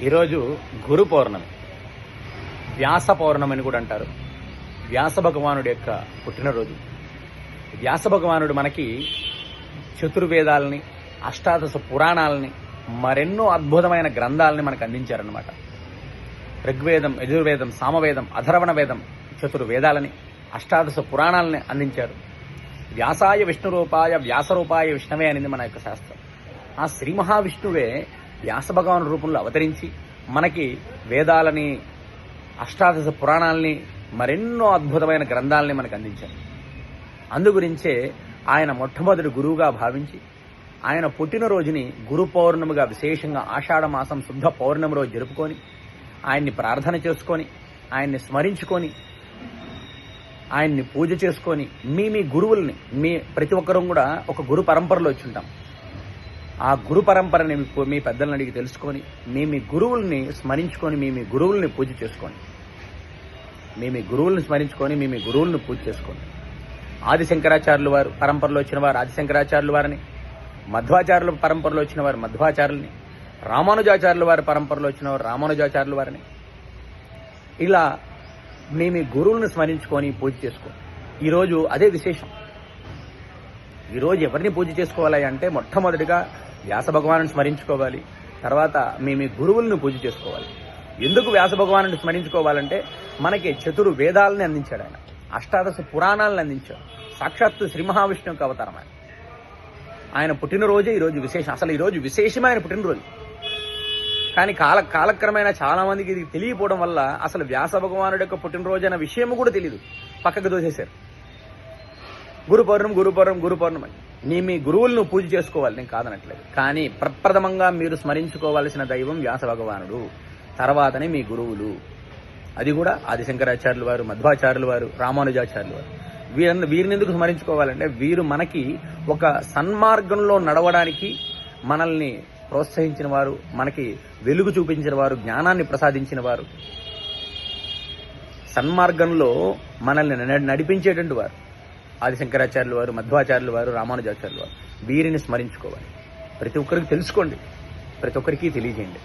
ఈరోజు గురు పౌర్ణమి, వ్యాస పౌర్ణమి అని కూడా అంటారు. వ్యాస భగవానుడి యొక్క పుట్టినరోజు. వ్యాస భగవానుడు మనకి చతుర్వేదాలని, అష్టాదశ పురాణాలని, మరెన్నో అద్భుతమైన గ్రంథాలని మనకు అందించారన్నమాట. ఋగ్వేదం, యజుర్వేదం, సామవేదం, అథర్వణ వేదం, చతుర్వేదాలని, అష్టాదశ పురాణాలని అందించారు. వ్యాసాయ విష్ణురూపాయ వ్యాసరూపాయ విష్ణవే అనేది మన యొక్క శాస్త్రం. ఆ శ్రీ మహావిష్ణువే వ్యాస భగవాను రూపంలో అవతరించి మనకి వేదాలని, అష్టాదశ పురాణాలని, మరెన్నో అద్భుతమైన గ్రంథాలని మనకు అందించారు. అందుగురించే ఆయన మొట్టమొదటి గురువుగా భావించి ఆయన పుట్టినరోజుని గురు పౌర్ణమిగా విశేషంగా ఆషాఢ మాసం శుద్ధ పౌర్ణమి రోజు జరుపుకొని ఆయన్ని ప్రార్థన చేసుకొని ఆయన్ని స్మరించుకొని ఆయన్ని పూజ చేసుకొని మీ గురువుల్ని, ప్రతి ఒక్కరూ కూడా ఒక గురు పరంపరలో వచ్చి ఉంటాం. ఆ గురు పరంపరని మీ పెద్దలను అడిగి తెలుసుకొని మీ గురువుల్ని స్మరించుకొని మీ గురువుల్ని పూజ చేసుకోండి. మీ గురువుల్ని స్మరించుకొని మీ గురువుల్ని పూజ చేసుకోండి. ఆదిశంకరాచార్యులు వారు పరంపరలో వచ్చిన వారు ఆదిశంకరాచార్యుల వారిని, మధ్వాచార్యుల పరంపరలో వచ్చిన వారు మధ్వాచార్యులని, రామానుజాచార్యుల వారి పరంపరలో వచ్చిన వారు రామానుజాచార్యుల వారిని, ఇలా మీ గురువులను స్మరించుకొని పూజ చేసుకోండి. ఈరోజు అదే విశేషం. ఈరోజు ఎవరిని పూజ చేసుకోవాలి అంటే మొట్టమొదటిగా వ్యాస భగవాను స్మరించుకోవాలి. తర్వాత మీ గురువులను పూజ చేసుకోవాలి. ఎందుకు వ్యాస భగవాను స్మరించుకోవాలంటే మనకి చతుర్వేదాలని అందించాడు ఆయన, అష్టాదశ పురాణాలను అందించాడు. సాక్షాత్తు శ్రీ మహావిష్ణువుకి అవతారం ఆయన. ఆయన పుట్టినరోజే ఈరోజు విశేషం. అసలు ఈరోజు విశేషమైన పుట్టినరోజు. కానీ కాలక్రమేణా చాలా మందికి ఇది తెలియకపోవడం వల్ల అసలు వ్యాస భగవానుడి యొక్క పుట్టినరోజు అన్న విషయం కూడా తెలియదు, పక్కకు దోసేశారు. గురు పౌర్ణమి అని మీ గురువులను పూజ చేసుకోవాలి, నేను కాదనట్లేదు. కానీ ప్రప్రథమంగా మీరు స్మరించుకోవాల్సిన దైవం వ్యాస భగవానుడు, తర్వాతనే మీ గురువులు. అది కూడా ఆదిశంకరాచార్యుల వారు, మధ్వాచార్యుల వారు, రామానుజాచార్యుల వారు. వీరిని ఎందుకు స్మరించుకోవాలంటే వీరు మనకి ఒక సన్మార్గంలో నడవడానికి మనల్ని ప్రోత్సహించిన వారు, మనకి వెలుగు చూపించిన వారు, జ్ఞానాన్ని ప్రసాదించిన వారు, సన్మార్గంలో మనల్ని నడిపించేటువంటి వారు ఆదిశంకరాచార్యుల వారు, మధ్వాచార్యుల వారు, రామానుజాచార్యుల వారు. వీరిని స్మరించుకోవాలి. ప్రతి ఒక్కరికి తెలుసుకోండి, ప్రతి ఒక్కరికి తెలియజేయండి.